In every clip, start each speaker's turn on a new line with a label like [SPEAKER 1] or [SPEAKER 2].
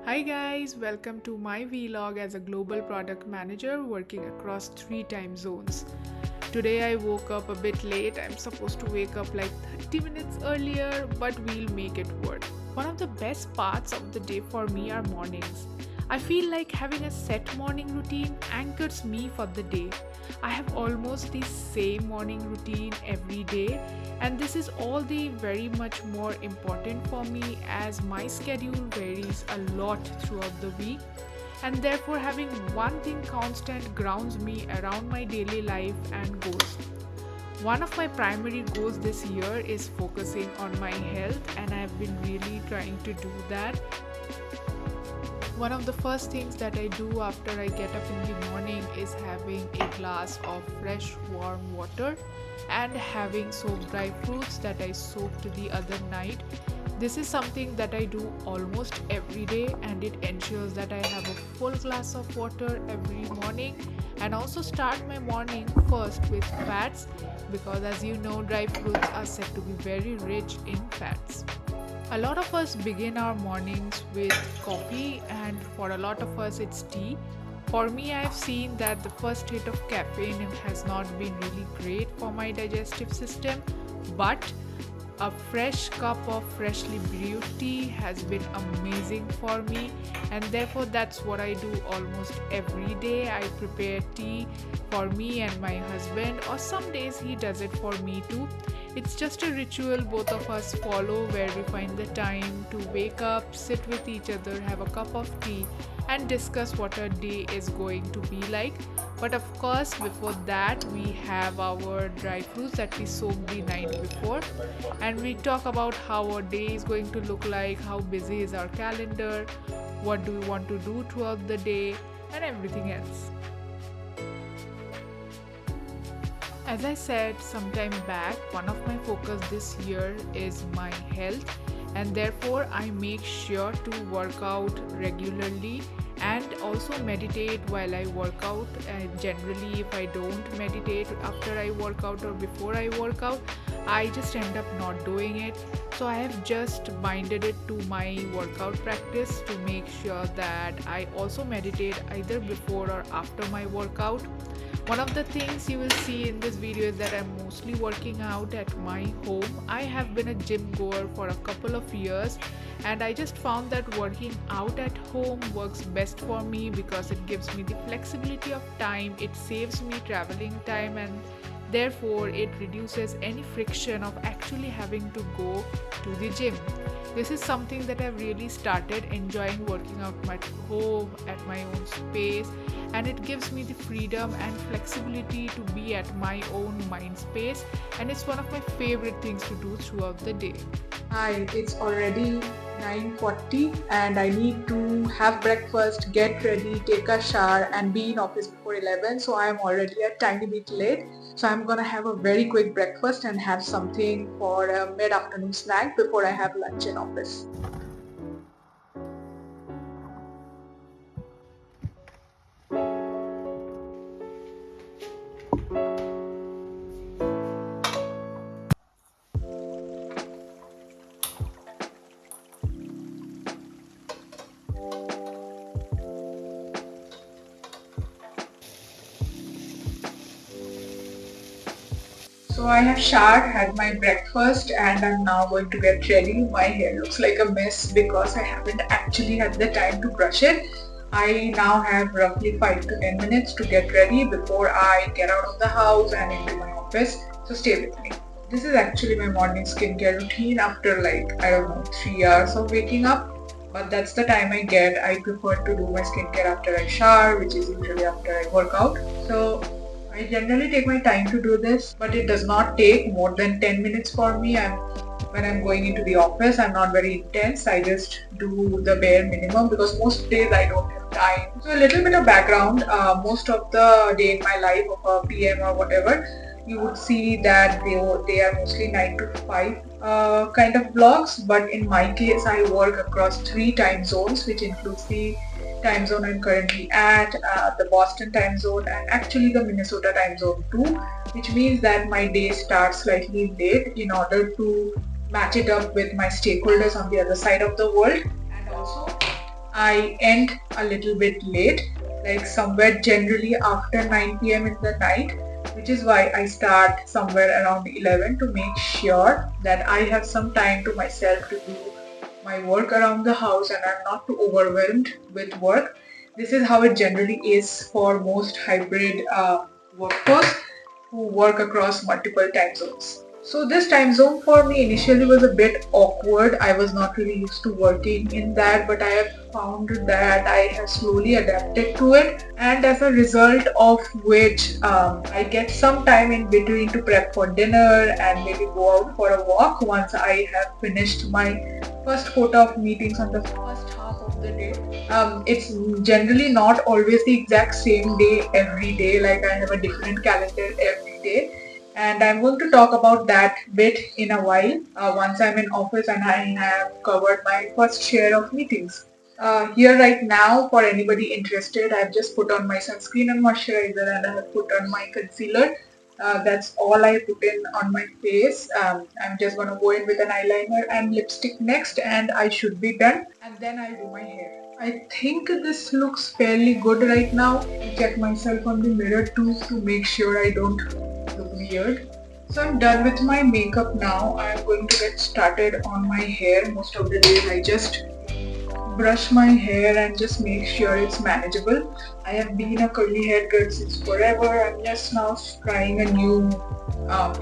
[SPEAKER 1] Hi guys, welcome to my vlog as a global product manager working across 3 time zones. Today I woke up a bit late. I'm supposed to wake up like 30 minutes earlier, but we'll make it work. One of the best parts of the day for me are mornings. I feel like having a set morning routine anchors me for the day. I have almost the same morning routine every day, and this is all the very much more important for me as my schedule varies a lot throughout the week, and therefore having one thing constant grounds me around my daily life and goals. One of my primary goals this year is focusing on my health, and I've been really trying to do that. One of the first things that I do after I get up in the morning is having a glass of fresh warm water and having soaked dry fruits that I soaked the other night. This is something that I do almost every day, and it ensures that I have a full glass of water every morning, and also start my morning first with fats, because as you know, dry fruits are said to be very rich in fats. A lot of us begin our mornings with coffee, and for a lot of us, it's tea. For me, I've seen that the first hit of caffeine has not been really great for my digestive system, but a fresh cup of freshly brewed tea has been amazing for me, and therefore that's what I do almost every day. I prepare tea for me and my husband, or some days he does it for me too. It's just a ritual both of us follow, where we find the time to wake up, sit with each other, have a cup of tea, and discuss what our day is going to be like. But of course, before that, we have our dry fruits that we soaked the night before, and we talk about how our day is going to look like, how busy is our calendar, what do we want to do throughout the day, and everything else. As I said some time back, one of my focus this year is my health, and therefore I make sure to work out regularly and also meditate while I work out. And generally, if I don't meditate after I work out or before I work out, I just end up not doing it. So I have just binded it to my workout practice to make sure that I also meditate either before or after my workout. One of the things you will see in this video is that I'm mostly working out at my home. I have been a gym goer for a couple of years, and I just found that working out at home works best for me because it gives me the flexibility of time, it saves me traveling time, and therefore it reduces any friction of actually having to go to the gym. This is something that I've really started enjoying, working out at home at my own space, and it gives me the freedom and flexibility to be at my own mind space, and it's one of my favorite things to do throughout the day.
[SPEAKER 2] Hi, it's already 9:40 and I need to have breakfast, get ready, take a shower and be in office before 11. So I'm already a tiny bit late. So I'm gonna have a very quick breakfast and have something for a mid-afternoon snack before I have lunch in office. So I have showered, had my breakfast, and I'm now going to get ready. My hair looks like a mess because I haven't actually had the time to brush it. I now have roughly 5 to 10 minutes to get ready before I get out of the house and into my office. So stay with me. This is actually my morning skincare routine after 3 hours of waking up. But that's the time I get. I prefer to do my skincare after I shower, which is usually after I work out. So I generally take my time to do this, but it does not take more than 10 minutes for me. When I'm going into the office, I'm not very intense. I just do the bare minimum because most days I don't have time. So a little bit of background, most of the day in my life of a PM or whatever, you would see that they are mostly 9 to 5 kind of blocks. But in my case, I work across 3 time zones, which includes the time zone I'm currently at, the Boston time zone, and actually the Minnesota time zone too, which means that my day starts slightly late in order to match it up with my stakeholders on the other side of the world. And also I end a little bit late, like somewhere generally after 9 p.m. in the night, which is why I start somewhere around 11 to make sure that I have some time to myself to do my work around the house and I'm not too overwhelmed with work. This is how it generally is for most hybrid workforce who work across multiple time zones. So this time zone for me initially was a bit awkward. I was not really used to working in that, but I have found that I have slowly adapted to it, and as a result of which I get some time in between to prep for dinner and maybe go out for a walk once I have finished my first quota of meetings on the first half of the day. It's generally not always the exact same day every day, like I have a different calendar every day, and I'm going to talk about that bit in a while once I'm in office and I have covered my first share of meetings. Here right now, for anybody interested, I've just put on my sunscreen and moisturizer and I have put on my concealer. That's all I put in on my face. I'm just going to go in with an eyeliner and lipstick next, and I should be done, and then I'll do my hair. I think this looks fairly good right now. I check myself on the mirror too to make sure I don't look weird. So I'm done with my makeup now. I'm going to get started on my hair. Most of the days I just brush my hair and just make sure it's manageable. I have been a curly hair girl since forever. I'm just now trying a new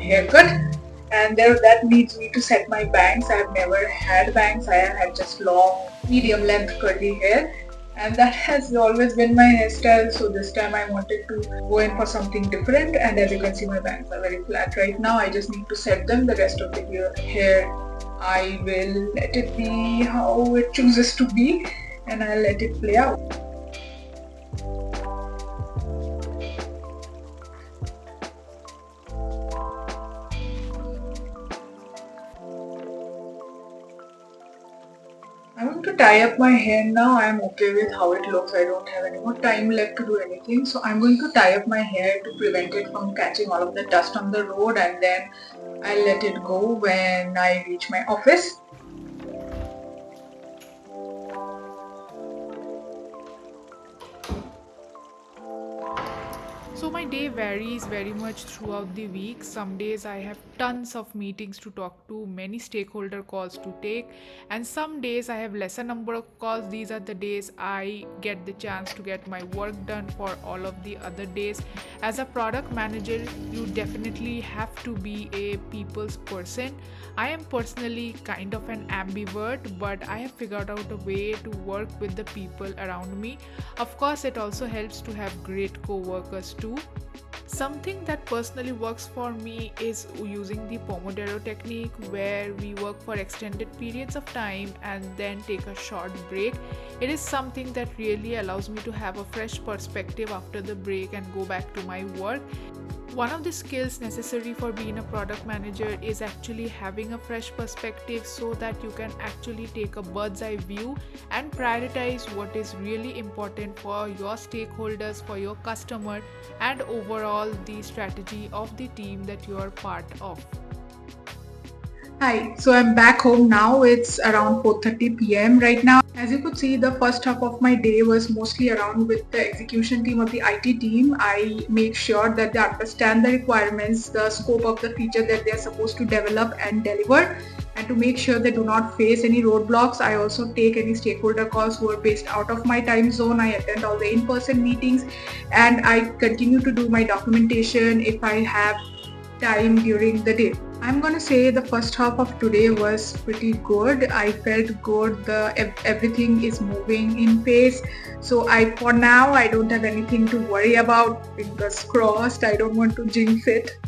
[SPEAKER 2] haircut, and that needs me to set my bangs. I've never had bangs. I have had just long, medium length curly hair, and that has always been my hairstyle. So this time I wanted to go in for something different, and as you can see, my bangs are very flat right now. I just need to set them. The rest of the hair I will let it be how it chooses to be, and I'll let it play out. I'm going to tie up my hair now. I'm okay with how it looks. I don't have any more time left to do anything. So I'm going to tie up my hair to prevent it from catching all of the dust on the road, and then I'll let it go when I reach my office.
[SPEAKER 1] So my day varies very much throughout the week. Some days I have tons of meetings to talk to, many stakeholder calls to take, and some days I have lesser number of calls. These are the days I get the chance to get my work done. For all of the other days, as a product manager, you definitely have to be a people's person. I am personally kind of an ambivert, but I have figured out a way to work with the people around me. Of course, it also helps to have great co-workers too. Something that personally works for me is using the Pomodoro technique, where we work for extended periods of time and then take a short break. It is something that really allows me to have a fresh perspective after the break and go back to my work. One of the skills necessary for being a product manager is actually having a fresh perspective, so that you can actually take a bird's eye view and prioritize what is really important for your stakeholders, for your customer, and overall the strategy of the team that you are part of.
[SPEAKER 2] Hi, so I'm back home now. It's around 4:30 p.m. right now. As you could see, the first half of my day was mostly around with the execution team of the IT team. I make sure that they understand the requirements, the scope of the feature that they are supposed to develop and deliver, and to make sure they do not face any roadblocks. I also take any stakeholder calls who are based out of my time zone. I attend all the in-person meetings, and I continue to do my documentation if I have time during the day. I'm gonna say the first half of today was pretty good. I felt good. Everything is moving in pace. So for now I don't have anything to worry about. Fingers crossed. I don't want to jinx it.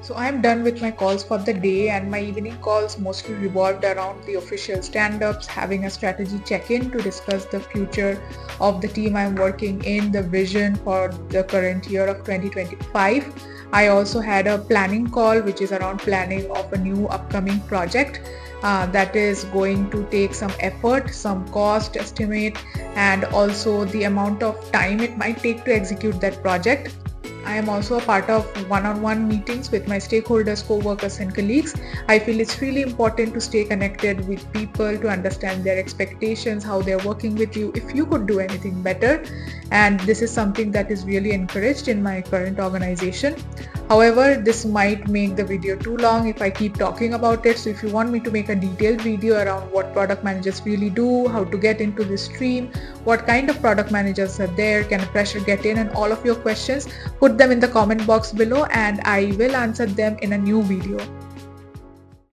[SPEAKER 2] So I am done with my calls for the day, and my evening calls mostly revolved around the official stand-ups, having a strategy check-in to discuss the future of the team I'm working in, the vision for the current year of 2025. I also had a planning call, which is around planning of a new upcoming project that is going to take some effort, some cost estimate, and also the amount of time it might take to execute that project. I am also a part of one-on-one meetings with my stakeholders, co-workers and colleagues. I feel it's really important to stay connected with people, to understand their expectations, how they're working with you, if you could do anything better. And this is something that is really encouraged in my current organization. However, this might make the video too long if I keep talking about it. So if you want me to make a detailed video around what product managers really do, how to get into this stream, what kind of product managers are there, can a fresher get in, and all of your questions, put them in the comment box below and I will answer them in a new video.